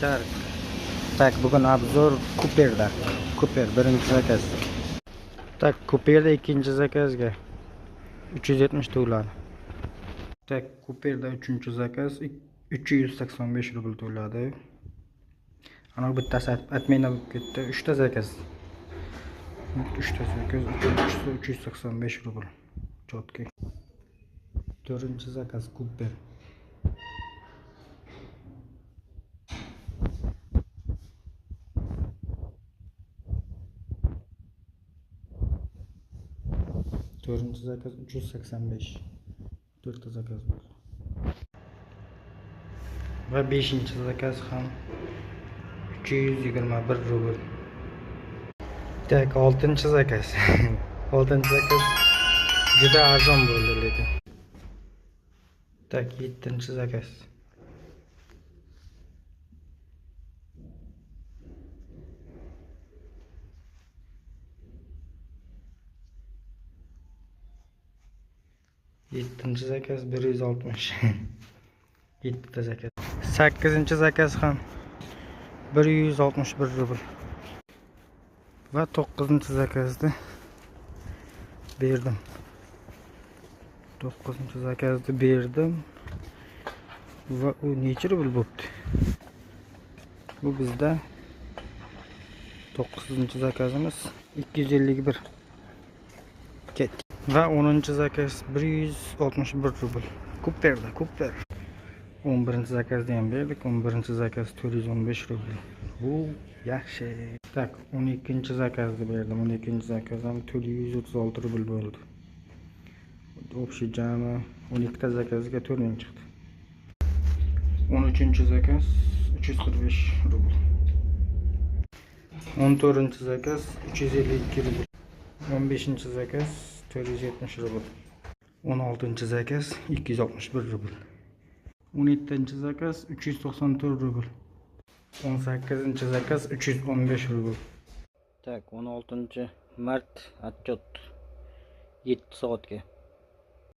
arkadaşlar. Tak bugün obzor Cooper'da. Cooper birinchi zakaz. Tak Cooper'da ikinci zakazga 370 to'ladi. Tak Cooper'da uchinchi zakaz 385 rubl to'ladi. Ana bittasi atmena bo'lib ketdi. 3 ta zakaz. 3 ta zakaz 385 rubl. Chotki. 4-chi zakaz Cooper. Dördüncü zakaz 385. 4 ta zakaz var. Ve 5-chi zakaz ham 321 rubl. Tak 6-chi zakaz. 6-chi zakaz juda arzon bo'ldi lekin. Tak 7-chi zakaz. Yettinchi zakaz 160. 7 ta zakaz. 8-chi zakaz ham 161 rubl. Va 9-chi zakazni berdim. 9-chi zakazni berdim. Va u necha rubl bo'ldi? Bu bizda 9-chi zakazimiz 251. Ketdi. Va 10-chi zakaz 161 rubl. Cooper'da, Cooper. 11-chi zakazni ham berdik. 11-chi zakaz 415 rubl. Bu yaxshi. Tak, 12-chi zakazni berdim. 12-chi zakaz ham 436 rubl bo'ldi. Общий jami 12 ta zakazga 4 chiqdi. 13-chi zakaz 345 rubl. 14-chi zakaz 352 rubl. 15-chi zakaz 470 rubl. 16-chi zakaz 261 rubl. 17-chi zakaz 394 rubl. 18-chi zakaz 315 rubl. Tak, 16 mart отчет 7 soatga.